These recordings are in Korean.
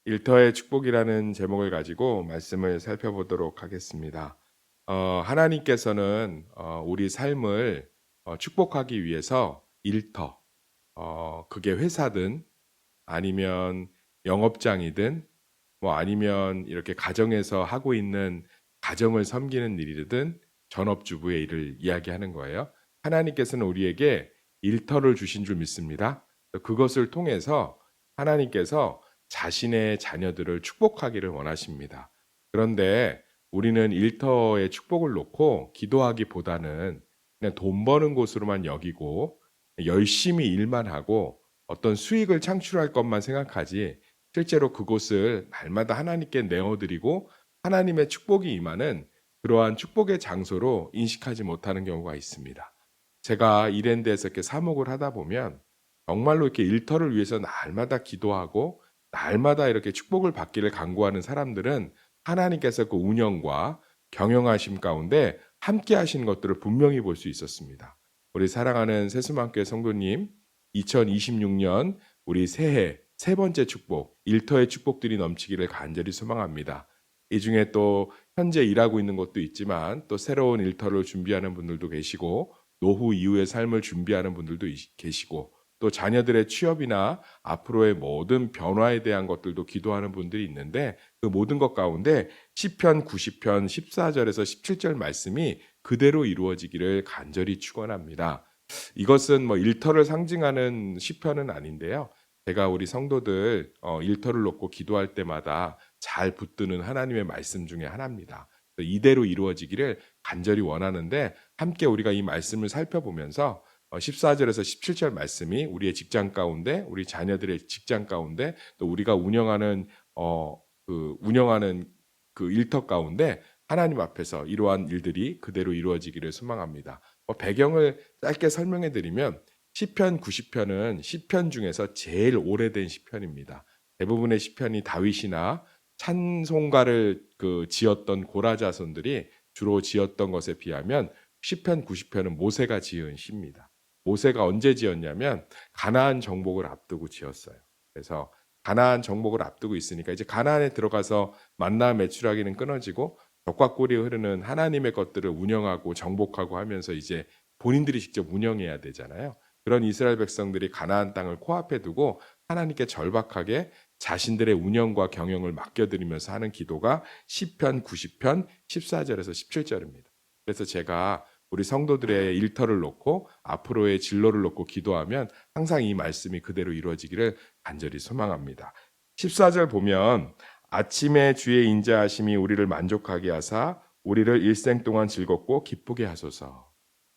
일터의 축복이라는 제목을 가지고 말씀을 살펴보도록 하겠습니다. 하나님께서는 우리 삶을 축복하기 위해서 일터, 그게 회사든 아니면 영업장이든 뭐 아니면 이렇게 가정에서 하고 있는 가정을 섬기는 일이든 전업주부의 일을 이야기하는 거예요. 하나님께서는 우리에게 일터를 주신 줄 믿습니다. 그것을 통해서 하나님께서 자신의 자녀들을 축복하기를 원하십니다. 그런데 우리는 일터의 축복을 놓고 기도하기보다는 그냥 돈 버는 곳으로만 여기고 열심히 일만 하고 어떤 수익을 창출할 것만 생각하지 실제로 그곳을 날마다 하나님께 내어드리고 하나님의 축복이 임하는 그러한 축복의 장소로 인식하지 못하는 경우가 있습니다. 제가 이랜드에서 이렇게 사목을 하다 보면 정말로 이렇게 일터를 위해서 날마다 기도하고 날마다 이렇게 축복을 받기를 간구하는 사람들은 하나님께서 그 운영과 경영하심 가운데 함께 하신 것들을 분명히 볼 수 있었습니다. 우리 사랑하는 세수만교회 성도님, 2026년 우리 새해 세 번째 축복, 일터의 축복들이 넘치기를 간절히 소망합니다. 이 중에 또 현재 일하고 있는 것도 있지만 또 새로운 일터를 준비하는 분들도 계시고 노후 이후의 삶을 준비하는 분들도 계시고 또 자녀들의 취업이나 앞으로의 모든 변화에 대한 것들도 기도하는 분들이 있는데 그 모든 것 가운데 시편 90편 14절에서 17절 말씀이 그대로 이루어지기를 간절히 축원합니다. 이것은 뭐 일터를 상징하는 시편은 아닌데요. 제가 우리 성도들 일터를 놓고 기도할 때마다 잘 붙드는 하나님의 말씀 중에 하나입니다. 이대로 이루어지기를 간절히 원하는데 함께 우리가 이 말씀을 살펴보면서 14절에서 17절 말씀이 우리의 직장 가운데, 우리 자녀들의 직장 가운데, 또 우리가 운영하는 그 일터 가운데 하나님 앞에서 이러한 일들이 그대로 이루어지기를 소망합니다. 배경을 짧게 설명해 드리면 시편 90편은 시편 중에서 제일 오래된 시편입니다. 대부분의 시편이 다윗이나 찬송가를 지었던 고라 자손들이 주로 지었던 것에 비하면 시편 90편은 모세가 지은 시입니다. 모세가 언제 지었냐면 가나안 정복을 앞두고 지었어요. 그래서 가나안 정복을 앞두고 있으니까 이제 가나안에 들어가서 만나 매출하기는 끊어지고 벽과 꿀이 흐르는 하나님의 것들을 운영하고 정복하고 하면서 이제 본인들이 직접 운영해야 되잖아요. 그런 이스라엘 백성들이 가나안 땅을 코앞에 두고 하나님께 절박하게 자신들의 운영과 경영을 맡겨드리면서 하는 기도가 시편 90편 14절에서 17절입니다. 그래서 제가 우리 성도들의 일터를 놓고 앞으로의 진로를 놓고 기도하면 항상 이 말씀이 그대로 이루어지기를 간절히 소망합니다. 14절 보면 아침에 주의 인자하심이 우리를 만족하게 하사 우리를 일생 동안 즐겁고 기쁘게 하소서.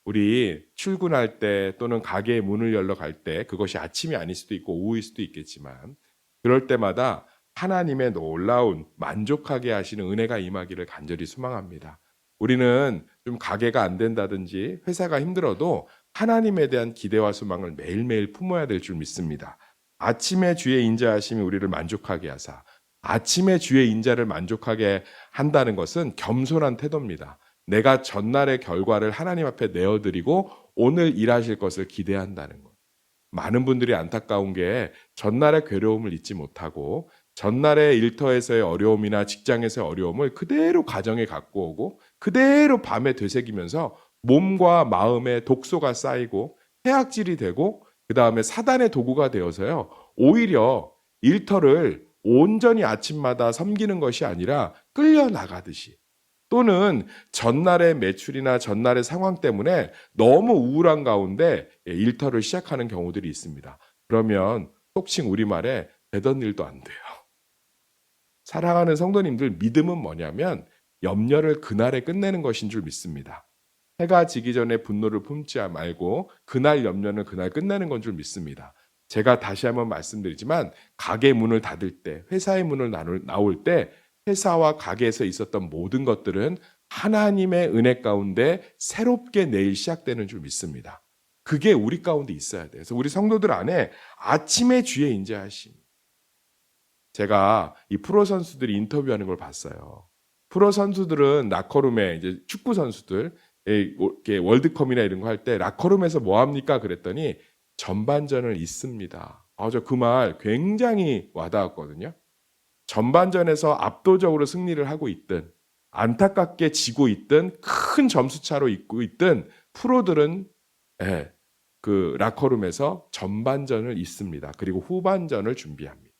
우리 출근할 때 또는 가게의 문을 열러 갈 때 그것이 아침이 아닐 수도 있고 오후일 수도 있겠지만 그럴 때마다 하나님의 놀라운 만족하게 하시는 은혜가 임하기를 간절히 소망합니다. 우리는 좀 가게가 안 된다든지 회사가 힘들어도 하나님에 대한 기대와 소망을 매일매일 품어야 될 줄 믿습니다. 아침에 주의 인자하심이 우리를 만족하게 하사 아침에 주의 인자를 만족하게 한다는 것은 겸손한 태도입니다. 내가 전날의 결과를 하나님 앞에 내어드리고 오늘 일하실 것을 기대한다는 것. 많은 분들이 안타까운 게 전날의 괴로움을 잊지 못하고 전날의 일터에서의 어려움이나 직장에서의 어려움을 그대로 가정에 갖고 오고 그대로 밤에 되새기면서 몸과 마음에 독소가 쌓이고 해악질이 되고 그 다음에 사단의 도구가 되어서요. 오히려 일터를 온전히 아침마다 섬기는 것이 아니라 끌려나가듯이 또는 전날의 매출이나 전날의 상황 때문에 너무 우울한 가운데 일터를 시작하는 경우들이 있습니다. 그러면 속칭 우리말에 되던 일도 안 돼요. 사랑하는 성도님들, 믿음은 뭐냐면 염려를 그날에 끝내는 것인 줄 믿습니다. 해가 지기 전에 분노를 품지 말고 그날 염려는 그날 끝내는 건 줄 믿습니다. 제가 다시 한번 말씀드리지만 가게 문을 닫을 때, 회사의 문을 나올 때 회사와 가게에서 있었던 모든 것들은 하나님의 은혜 가운데 새롭게 내일 시작되는 줄 믿습니다. 그게 우리 가운데 있어야 돼요. 그래서 우리 성도들 안에 아침의 주의 인자하심. 제가 이 프로 선수들이 인터뷰하는 걸 봤어요. 프로 선수들은 라커룸에 이제 축구 선수들 월드컵이나 이런 거 할 때 라커룸에서 뭐 합니까? 그랬더니 전반전을 잊습니다. 저 그 말 굉장히 와닿았거든요. 전반전에서 압도적으로 승리를 하고 있든 안타깝게 지고 있든 큰 점수차로 있고 있든 프로들은 그 라커룸에서 전반전을 있습니다. 그리고 후반전을 준비합니다.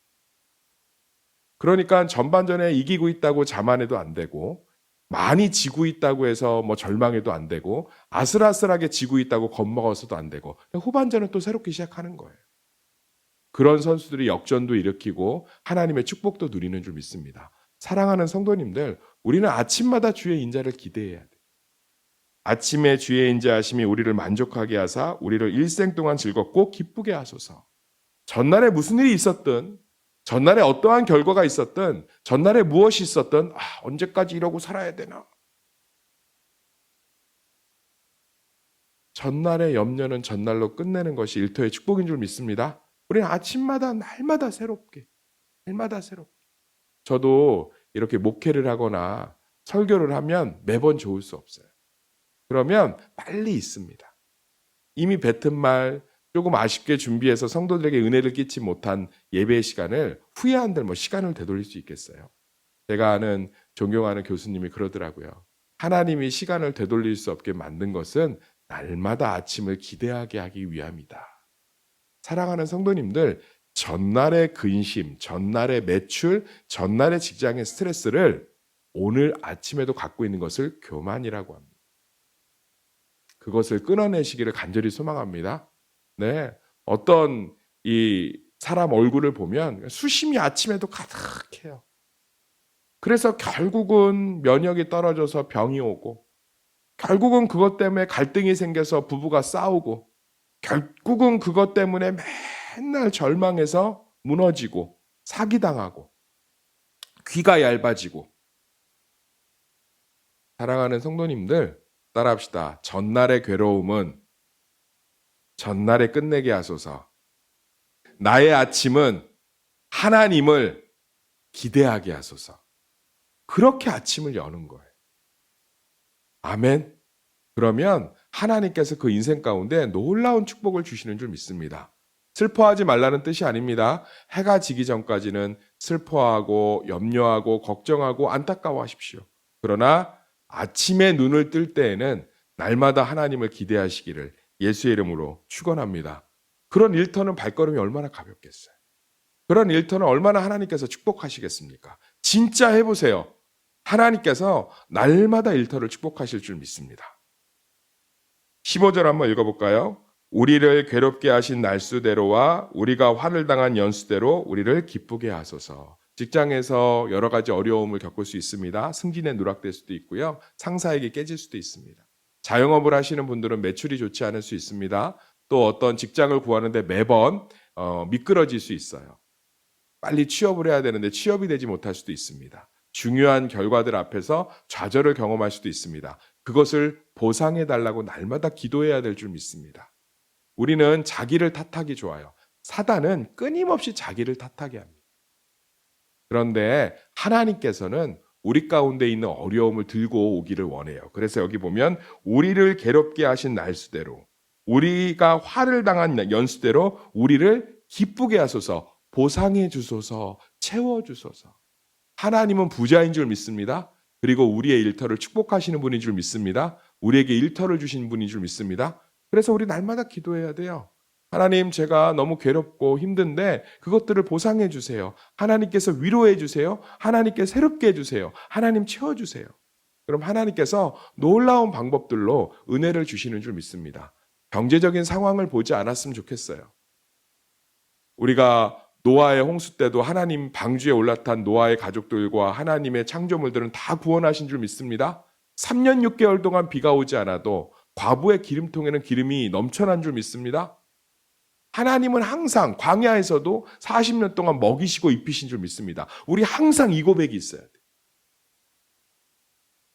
그러니까 전반전에 이기고 있다고 자만해도 안 되고 많이 지고 있다고 해서 뭐 절망해도 안 되고 아슬아슬하게 지고 있다고 겁먹어서도 안 되고 후반전은 또 새롭게 시작하는 거예요. 그런 선수들이 역전도 일으키고 하나님의 축복도 누리는 줄 믿습니다. 사랑하는 성도님들, 우리는 아침마다 주의 인자를 기대해야 돼요. 아침에 주의 인자하심이 우리를 만족하게 하사 우리를 일생 동안 즐겁고 기쁘게 하소서. 전날에 무슨 일이 있었든, 전날에 어떠한 결과가 있었든, 전날에 무엇이 있었든 언제까지 이러고 살아야 되나? 전날의 염려는 전날로 끝내는 것이 일터의 축복인 줄 믿습니다. 우리는 아침마다 날마다 새롭게. 저도 이렇게 목회를 하거나 설교를 하면 매번 좋을 수 없어요. 그러면 빨리 있습니다. 이미 뱉은 말 조금 아쉽게 준비해서 성도들에게 은혜를 끼치 못한 예배의 시간을 후회한들 시간을 되돌릴 수 있겠어요. 제가 아는 존경하는 교수님이 그러더라고요. 하나님이 시간을 되돌릴 수 없게 만든 것은 날마다 아침을 기대하게 하기 위함이다. 사랑하는 성도님들, 전날의 근심, 전날의 매출, 전날의 직장의 스트레스를 오늘 아침에도 갖고 있는 것을 교만이라고 합니다. 그것을 끊어내시기를 간절히 소망합니다. 네, 어떤 이 사람 얼굴을 보면 수심이 아침에도 가득해요. 그래서 결국은 면역이 떨어져서 병이 오고, 결국은 그것 때문에 갈등이 생겨서 부부가 싸우고, 결국은 그것 때문에 맨날 절망해서 무너지고 사기당하고 귀가 얇아지고. 사랑하는 성도님들, 따라합시다. 전날의 괴로움은 전날에 끝내게 하소서. 나의 아침은 하나님을 기대하게 하소서. 그렇게 아침을 여는 거예요. 아멘. 그러면 하나님께서 그 인생 가운데 놀라운 축복을 주시는 줄 믿습니다. 슬퍼하지 말라는 뜻이 아닙니다. 해가 지기 전까지는 슬퍼하고 염려하고 걱정하고 안타까워하십시오. 그러나 아침에 눈을 뜰 때에는 날마다 하나님을 기대하시기를 예수의 이름으로 축원합니다. 그런 일터는 발걸음이 얼마나 가볍겠어요. 그런 일터는 얼마나 하나님께서 축복하시겠습니까? 진짜 해보세요. 하나님께서 날마다 일터를 축복하실 줄 믿습니다. 15절 한번 읽어볼까요? 우리를 괴롭게 하신 날수대로와 우리가 화를 당한 연수대로 우리를 기쁘게 하소서. 직장에서 여러 가지 어려움을 겪을 수 있습니다. 승진에 누락될 수도 있고요. 상사에게 깨질 수도 있습니다. 자영업을 하시는 분들은 매출이 좋지 않을 수 있습니다. 또 어떤 직장을 구하는데 매번 미끄러질 수 있어요. 빨리 취업을 해야 되는데 취업이 되지 못할 수도 있습니다. 중요한 결과들 앞에서 좌절을 경험할 수도 있습니다. 그것을 보상해달라고 날마다 기도해야 될 줄 믿습니다. 우리는 자기를 탓하기 좋아요. 사단은 끊임없이 자기를 탓하게 합니다. 그런데 하나님께서는 우리 가운데 있는 어려움을 들고 오기를 원해요. 그래서 여기 보면 우리를 괴롭게 하신 날수대로, 우리가 화를 당한 연수대로 우리를 기쁘게 하소서, 보상해 주소서, 채워 주소서. 하나님은 부자인 줄 믿습니다. 그리고 우리의 일터를 축복하시는 분인 줄 믿습니다. 우리에게 일터를 주신 분인 줄 믿습니다. 그래서 우리 날마다 기도해야 돼요. 하나님, 제가 너무 괴롭고 힘든데 그것들을 보상해 주세요. 하나님께서 위로해 주세요. 하나님께 새롭게 해주세요. 하나님 채워주세요. 그럼 하나님께서 놀라운 방법들로 은혜를 주시는 줄 믿습니다. 경제적인 상황을 보지 않았으면 좋겠어요. 우리가 노아의 홍수 때도 하나님 방주에 올라탄 노아의 가족들과 하나님의 창조물들은 다 구원하신 줄 믿습니다. 3년 6개월 동안 비가 오지 않아도 과부의 기름통에는 기름이 넘쳐난 줄 믿습니다. 하나님은 항상 광야에서도 40년 동안 먹이시고 입히신 줄 믿습니다. 우리 항상 이 고백이 있어야 돼요.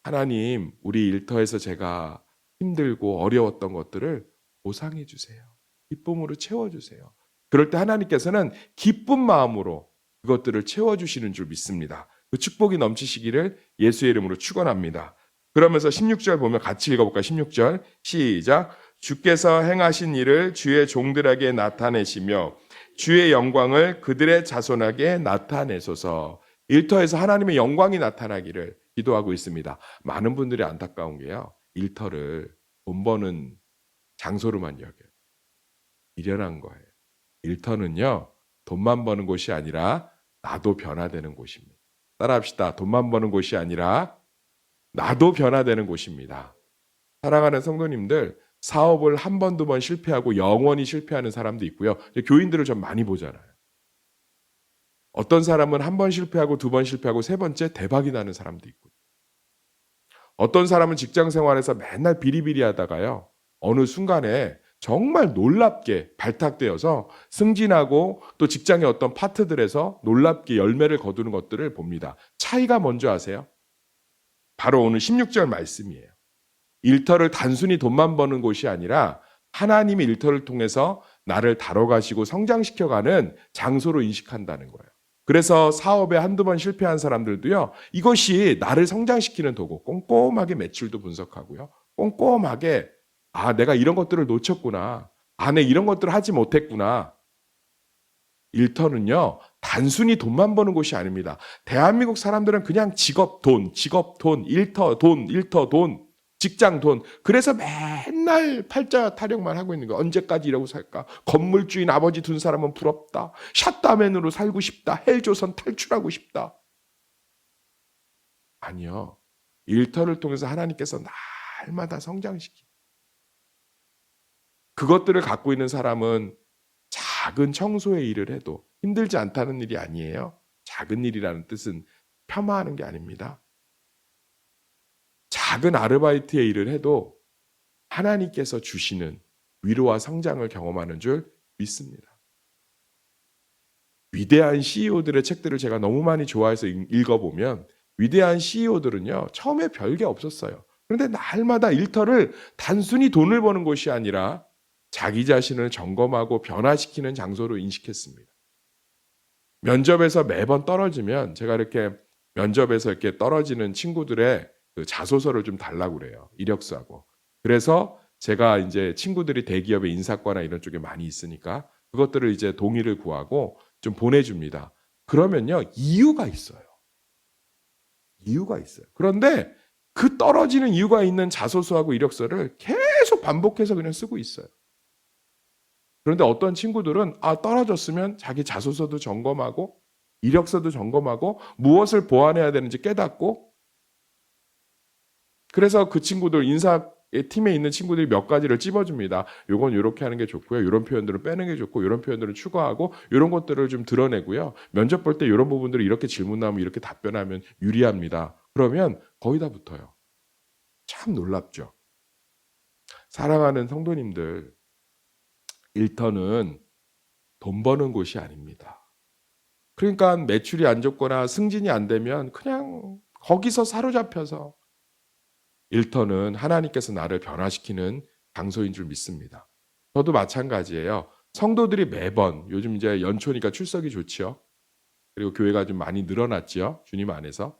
하나님, 우리 일터에서 제가 힘들고 어려웠던 것들을 보상해 주세요. 기쁨으로 채워주세요. 그럴 때 하나님께서는 기쁜 마음으로 그것들을 채워주시는 줄 믿습니다. 그 축복이 넘치시기를 예수의 이름으로 축원합니다. 그러면서 16절 보면 같이 읽어볼까요? 16절 시작. 주께서 행하신 일을 주의 종들에게 나타내시며 주의 영광을 그들의 자손에게 나타내소서. 일터에서 하나님의 영광이 나타나기를 기도하고 있습니다. 많은 분들이 안타까운 게요. 일터를 돈 버는 장소로만 여겨요. 미련한 거예요. 일터는요. 돈만 버는 곳이 아니라 나도 변화되는 곳입니다. 따라합시다. 돈만 버는 곳이 아니라 나도 변화되는 곳입니다. 사랑하는 성도님들, 사업을 한 번, 두 번 실패하고 영원히 실패하는 사람도 있고요. 교인들을 좀 많이 보잖아요. 어떤 사람은 한 번 실패하고 두 번 실패하고 세 번째 대박이 나는 사람도 있고요. 어떤 사람은 직장 생활에서 맨날 비리비리 하다가요. 어느 순간에 정말 놀랍게 발탁되어서 승진하고 또 직장의 어떤 파트들에서 놀랍게 열매를 거두는 것들을 봅니다. 차이가 뭔지 아세요? 바로 오늘 16절 말씀이에요. 일터를 단순히 돈만 버는 곳이 아니라 하나님의 일터를 통해서 나를 다뤄가시고 성장시켜가는 장소로 인식한다는 거예요. 그래서 사업에 한두 번 실패한 사람들도요. 이것이 나를 성장시키는 도구. 꼼꼼하게 매출도 분석하고요. 꼼꼼하게 내가 이런 것들을 놓쳤구나. 내가 이런 것들을 하지 못했구나. 일터는요. 단순히 돈만 버는 곳이 아닙니다. 대한민국 사람들은 그냥 직업 돈, 일터 돈, 직장 돈. 그래서 맨날 팔자 타령만 하고 있는 거예요. 언제까지 이러고 살까? 건물주인 아버지 둔 사람은 부럽다. 샷다맨으로 살고 싶다. 헬조선 탈출하고 싶다. 아니요. 일터를 통해서 하나님께서 날마다 성장시키. 그것들을 갖고 있는 사람은 작은 청소의 일을 해도 힘들지 않다는 일이 아니에요. 작은 일이라는 뜻은 폄하하는 게 아닙니다. 작은 아르바이트의 일을 해도 하나님께서 주시는 위로와 성장을 경험하는 줄 믿습니다. 위대한 CEO들의 책들을 제가 너무 많이 좋아해서 읽어보면 위대한 CEO들은요. 처음에 별게 없었어요. 그런데 날마다 일터를 단순히 돈을 버는 것이 아니라 자기 자신을 점검하고 변화시키는 장소로 인식했습니다. 면접에서 매번 떨어지면 제가 이렇게 면접에서 이렇게 떨어지는 친구들의 그 자소서를 좀 달라고 그래요. 이력서하고. 그래서 제가 이제 친구들이 대기업의 인사과나 이런 쪽에 많이 있으니까 그것들을 이제 동의를 구하고 좀 보내줍니다. 그러면요. 이유가 있어요. 이유가 있어요. 그런데 그 떨어지는 이유가 있는 자소서하고 이력서를 계속 반복해서 그냥 쓰고 있어요. 그런데 어떤 친구들은 떨어졌으면 자기 자소서도 점검하고 이력서도 점검하고 무엇을 보완해야 되는지 깨닫고 그래서 그 친구들 인사 팀에 있는 친구들이 몇 가지를 찝어줍니다. 요건 이렇게 하는 게 좋고요. 이런 표현들을 빼는 게 좋고 이런 표현들을 추가하고 이런 것들을 좀 드러내고요. 면접 볼 때 이런 부분들을 이렇게 질문하면 이렇게 답변하면 유리합니다. 그러면 거의 다 붙어요. 참 놀랍죠. 사랑하는 성도님들, 일터는 돈 버는 곳이 아닙니다. 그러니까 매출이 안 좋거나 승진이 안 되면 그냥 거기서 사로잡혀서 일터는 하나님께서 나를 변화시키는 장소인 줄 믿습니다. 저도 마찬가지예요. 성도들이 매번 요즘 이제 연초니까 출석이 좋지요. 그리고 교회가 좀 많이 늘어났지요. 주님 안에서.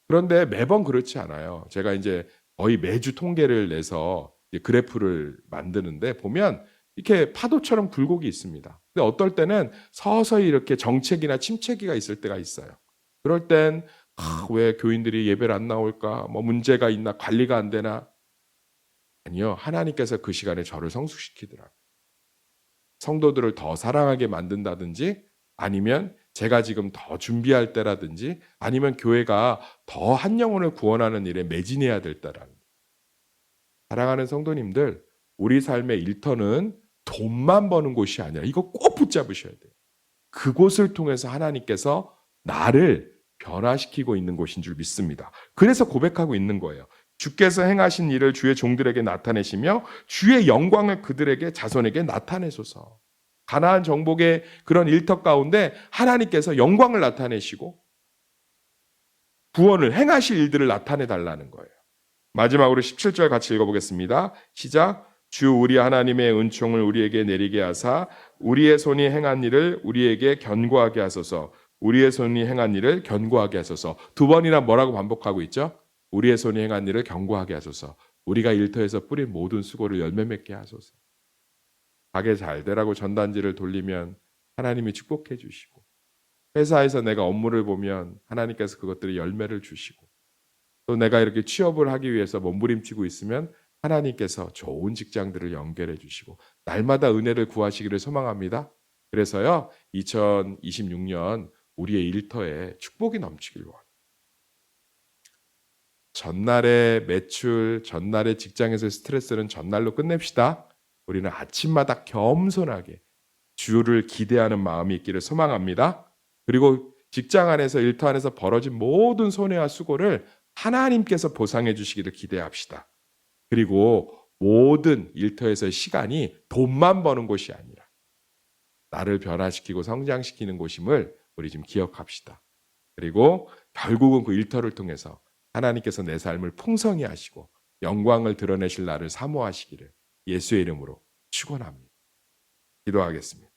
그런데 매번 그렇지 않아요. 제가 이제 거의 매주 통계를 내서 그래프를 만드는데 보면 이렇게 파도처럼 굴곡이 있습니다. 근데 어떨 때는 서서히 이렇게 정체기나 침체기가 있을 때가 있어요. 그럴 땐 왜 교인들이 예배를 안 나올까? 뭐 문제가 있나? 관리가 안 되나? 아니요. 하나님께서 그 시간에 저를 성숙시키더라고요. 성도들을 더 사랑하게 만든다든지 아니면 제가 지금 더 준비할 때라든지 아니면 교회가 더 한 영혼을 구원하는 일에 매진해야 될 때라는 거예요. 사랑하는 성도님들, 우리 삶의 일터는 돈만 버는 곳이 아니라 이거 꼭 붙잡으셔야 돼요. 그곳을 통해서 하나님께서 나를 변화시키고 있는 곳인 줄 믿습니다. 그래서 고백하고 있는 거예요. 주께서 행하신 일을 주의 종들에게 나타내시며 주의 영광을 그들에게 자손에게 나타내소서. 가나안 정복의 그런 일터 가운데 하나님께서 영광을 나타내시고 구원을 행하실 일들을 나타내 달라는 거예요. 마지막으로 17절 같이 읽어보겠습니다. 시작. 주 우리 하나님의 은총을 우리에게 내리게 하사 우리의 손이 행한 일을 우리에게 견고하게 하소서. 우리의 손이 행한 일을 견고하게 하소서. 두 번이나 뭐라고 반복하고 있죠? 우리의 손이 행한 일을 견고하게 하소서. 우리가 일터에서 뿌린 모든 수고를 열매 맺게 하소서. 가게 잘 되라고 전단지를 돌리면 하나님이 축복해 주시고 회사에서 내가 업무를 보면 하나님께서 그것들이 열매를 주시고, 또 내가 이렇게 취업을 하기 위해서 몸부림치고 있으면 하나님께서 좋은 직장들을 연결해 주시고 날마다 은혜를 구하시기를 소망합니다. 그래서요, 2026년 우리의 일터에 축복이 넘치길 원합니다. 전날의 매출, 전날의 직장에서의 스트레스는 전날로 끝냅시다. 우리는 아침마다 겸손하게 주를 기대하는 마음이 있기를 소망합니다. 그리고 직장 안에서, 일터 안에서 벌어진 모든 손해와 수고를 하나님께서 보상해 주시기를 기대합시다. 그리고 모든 일터에서의 시간이 돈만 버는 곳이 아니라 나를 변화시키고 성장시키는 곳임을 우리 지금 기억합시다. 그리고 결국은 그 일터를 통해서 하나님께서 내 삶을 풍성히 하시고 영광을 드러내실 날을 사모하시기를 예수의 이름으로 축원합니다. 기도하겠습니다.